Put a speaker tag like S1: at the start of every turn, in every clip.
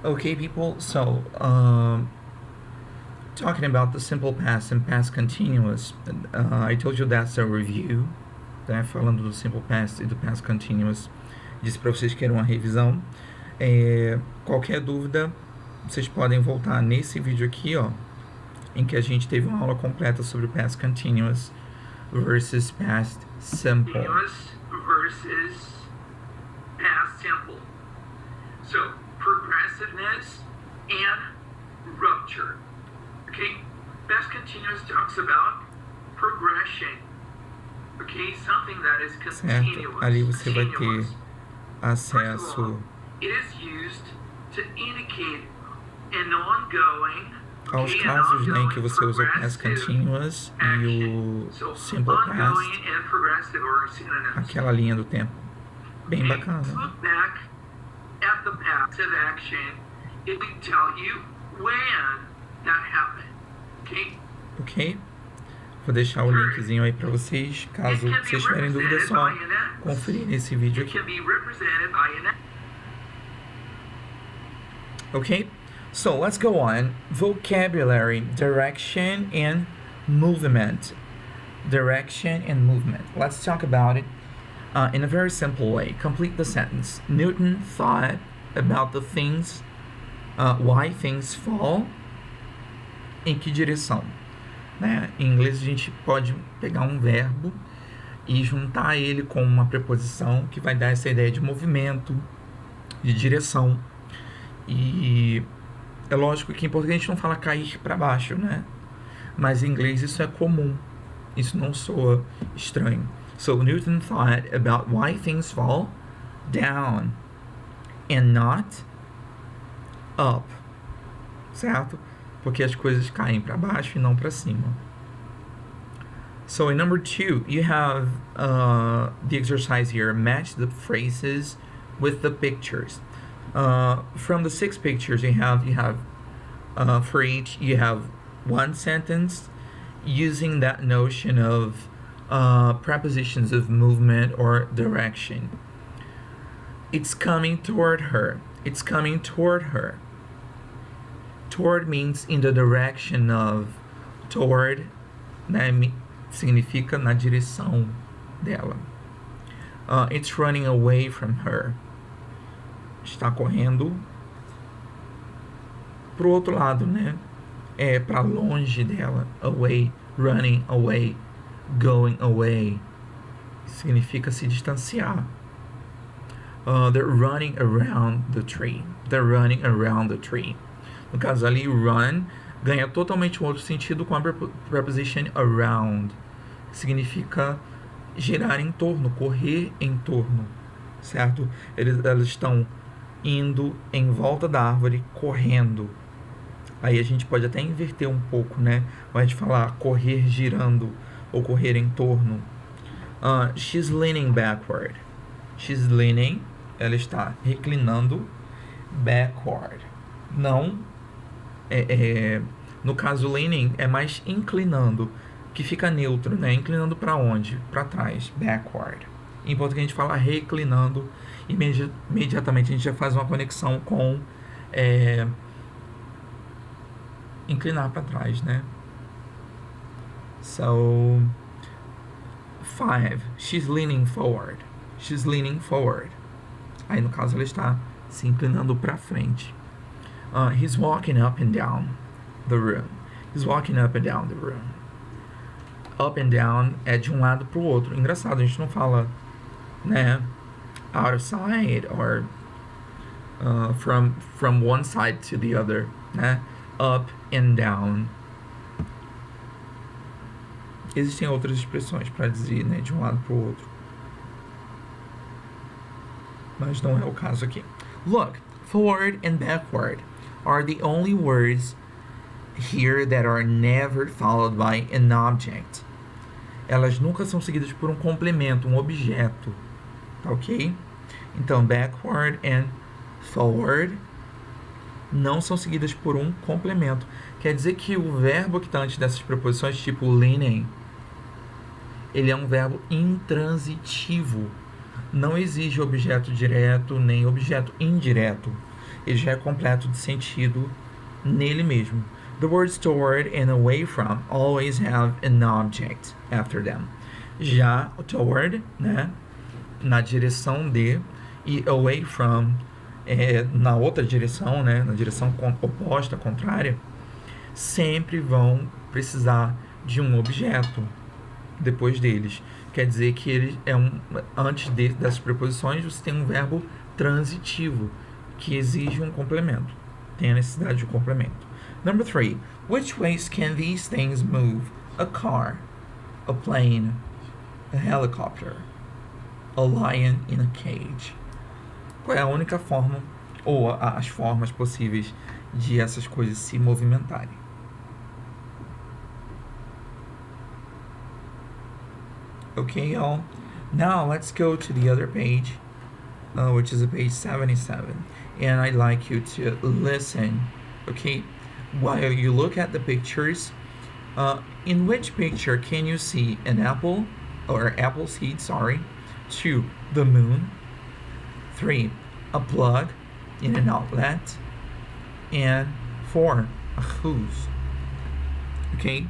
S1: Okay, people, so talking about the simple past and past continuous, I told you that's a review, né? Falando do simple past e do past continuous. Disse para vocês que era uma revisão. Qualquer dúvida, vocês podem voltar nesse vídeo aqui, ó, em que a gente teve uma aula completa sobre past continuous versus past simple.
S2: Continuous versus past simple. So, progressiveness and rupture. Okay? Past continuous talks about progression. Okay? Something that is continuous.
S1: Certo? Ali você vai ter acesso.
S2: All, it is used to indicate an ongoing,
S1: aos casos, né, em que você usa o past continuous e o simple past, aquela linha do tempo, bem bacana.
S2: Look back at the passive action, it will tell you when that happened. Okay?
S1: Ok? Vou deixar o linkzinho aí para vocês, caso vocês tiverem dúvida, é só conferir nesse vídeo aqui. Ok? So let's go on. Vocabulary, direction and movement. Direction and movement. Let's talk about it in a very simple way. Complete the sentence. Newton thought about the things, why things fall. Em que direção? Né? Em inglês a gente pode pegar um verbo e juntar ele com uma preposição que vai dar essa ideia de movimento, de direção. E é lógico que em português a gente não fala cair para baixo, né? Mas em inglês isso é comum. Isso não soa estranho. So Newton thought about why things fall down and not up. Certo? Porque as coisas caem para baixo e não para cima. So in number 2, you have the exercise here. Match the phrases with the pictures. From the 6 pictures you have for each you have one sentence using that notion of prepositions of movement or direction. It's coming toward her. It's coming toward her. Toward means in the direction of. Toward, né, significa na direção dela. It's running away from her. Está correndo pro outro lado, né? É para longe dela. Away, running away, going away. Significa se distanciar. They're running around the tree. They're running around the tree. No caso ali, run ganha totalmente um outro sentido com a preposition around. Significa girar em torno, correr em torno, certo? Elas estão indo em volta da árvore, correndo. Aí a gente pode até inverter um pouco, né? Ao invés de falar correr girando ou correr em torno. She's leaning backward. She's leaning, ela está reclinando backward. Não, no caso leaning é mais inclinando, que fica neutro, né? Inclinando para onde? Para trás, backward. Em português a gente fala reclinando, imediatamente a gente já faz uma conexão com inclinar para trás, né? So 5, she's leaning forward. She's leaning forward. Aí no caso ela está se inclinando para frente. He's walking up and down the room. He's walking up and down the room. Up and down é de um lado para o outro. Engraçado, a gente não fala, né, out of sight or from one side to the other, né? Up and down. Existem outras expressões para dizer, né, de um lado para o outro, mas não é o caso aqui. Look, forward and backward are the only words here that are never followed by an object. Elas nunca são seguidas por um complemento, um objeto, tá ok? Então, backward and forward não são seguidas por um complemento. Quer dizer que o verbo que está antes dessas preposições, tipo leaning, ele é um verbo intransitivo. Não exige objeto direto nem objeto indireto. ele já é completo de sentido nele mesmo. The words toward and away from always have an object after them. Já o toward, né, na direção de, e away from, na outra direção, né, na direção oposta, contrária, sempre vão precisar de um objeto depois deles. Quer dizer que ele antes dessas preposições você tem um verbo transitivo que exige um complemento. Tem a necessidade de um complemento. Number 3. Which ways can these things move? A car, a plane, a helicopter, a lion in a cage. Qual é a única forma, ou as formas possíveis de essas coisas se movimentarem? Okay, y'all. Now let's go to the other page, which is page 77. And I'd like you to listen, okay? While you look at the pictures, in which picture can you see an apple, or apple seed, sorry, 2, the moon, 3, a plug in an outlet, and 4, a hose, okay?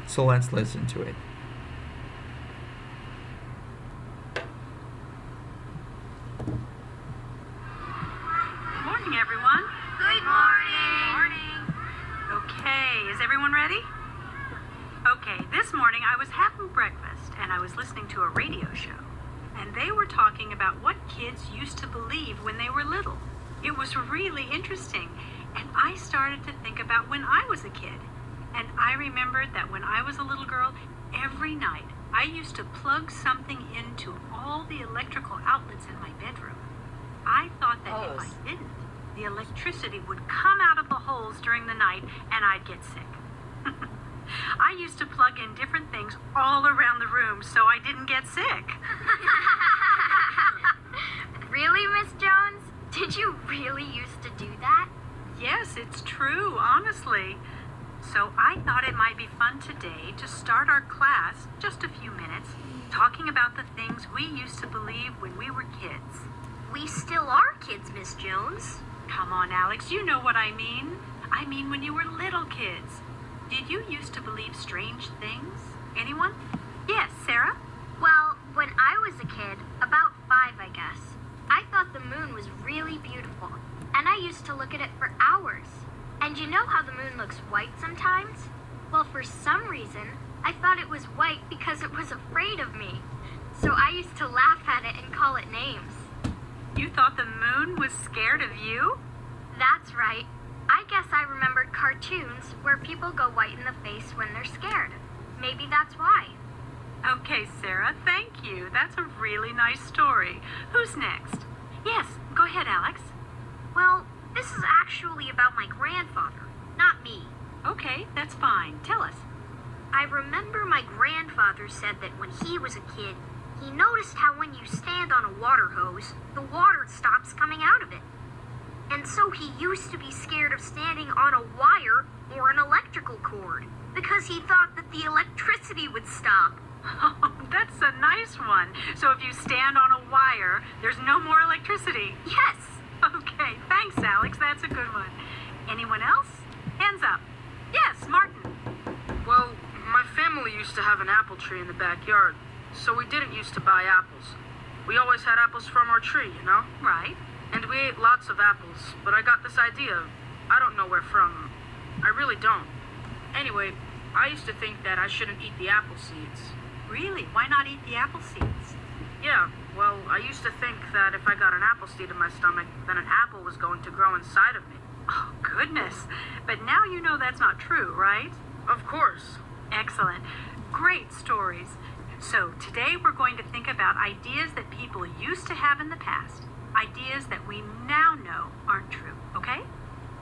S1: So let's listen to it.
S3: Good morning, everyone.
S4: Good morning.
S3: Okay, is everyone ready? Okay, this morning I was having breakfast and I was listening to a radio show. And they were talking about what kids used to believe when they were little. It was really interesting. And I started to think about when I was a kid. And I remembered that when I was a little girl, every night I used to plug something into all the electrical outlets in my bedroom. I thought that if I didn't, the electricity would come out of the holes during the night and I'd get sick. I used to plug in different things all around the room so I didn't get sick.
S4: Really, Miss Jones? Did you really used to do that?
S3: Yes, it's true, honestly. So I thought it might be fun today to start our class, just a few minutes, talking about the things we used to believe when we were kids.
S4: We still are kids, Miss Jones.
S3: Come on, Alex, you know what I mean. I mean when you were little kids. Did you used to believe strange things? Anyone? Yes, Sarah?
S4: Well, when I was a kid, about 5, I guess, I thought the moon was really beautiful, and I used to look at it for hours. And you know how the moon looks white sometimes? Well, for some reason, I thought it was white because it was afraid of me. So I used to laugh at it and call it names.
S3: You thought the moon was scared of you?
S4: That's right. I guess I remembered cartoons where people go white in the face when they're scared. Maybe that's why.
S3: Okay, Sarah, thank you. That's a really nice story. Who's next? Yes, go ahead, Alex.
S4: Well, this is actually about my grandfather, not me.
S3: Okay, that's fine. Tell us.
S4: I remember my grandfather said that when he was a kid, he noticed how when you stand on a water hose, the water stops coming out of it. And so he used to be scared of standing on a wire or an electrical cord because he thought that the electricity would stop.
S3: Oh, that's a nice one. So if you stand on a wire, there's no more electricity.
S4: Yes.
S3: Okay, thanks, Alex. That's a good one. Anyone else? Hands up. Yes, Martin.
S5: Well, my family used to have an apple tree in the backyard, so we didn't used to buy apples. We always had apples from our tree, you know?
S3: Right.
S5: And we ate lots of apples, but I got this idea. I don't know where from. I really don't. Anyway, I used to think that I shouldn't eat the apple seeds.
S3: Really? Why not eat the apple seeds?
S5: Yeah, well, I used to think that if I got an apple seed in my stomach, then an apple was going to grow inside of me.
S3: Oh, goodness. But now you know that's not true, right?
S5: Of course.
S3: Excellent. Great stories. So today we're going to think about ideas that people used to have in the past. Ideas that we now know aren't true, okay?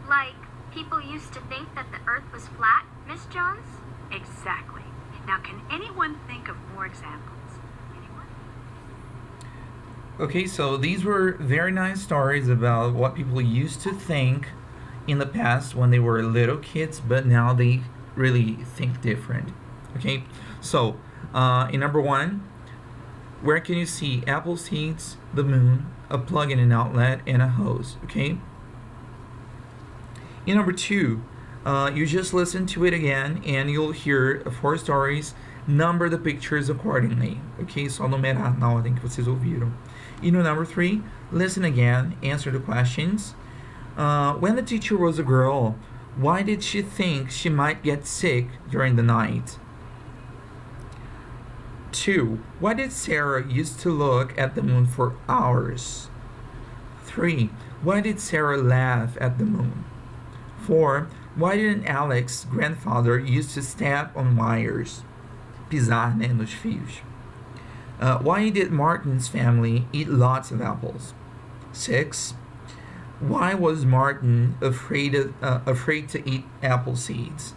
S4: Like, people used to think that the earth was flat, Miss Jones?
S3: Exactly. Now, can anyone think of more examples? Anyone?
S1: Okay, so these were very nice stories about what people used to think in the past when they were little kids, but now they really think different. Okay, so in number 1, Where can you see apple seeds, the moon, a plug in an outlet, and a hose? Okay. In number 2, you just listen to it again and you'll hear 4 stories. Number the pictures accordingly. Ok? Só numerar na ordem que vocês ouviram. E no number 3, listen again, answer the questions. When the teacher was a girl, why did she think she might get sick during the night? 2. Why did Sarah used to look at the moon for hours? 3. Why did Sarah laugh at the moon? 4. Why didn't Alex's grandfather used to stab on wires? Pisar, né, nos fios. Why did Martin's family eat lots of apples? 6. Why was Martin afraid to eat apple seeds?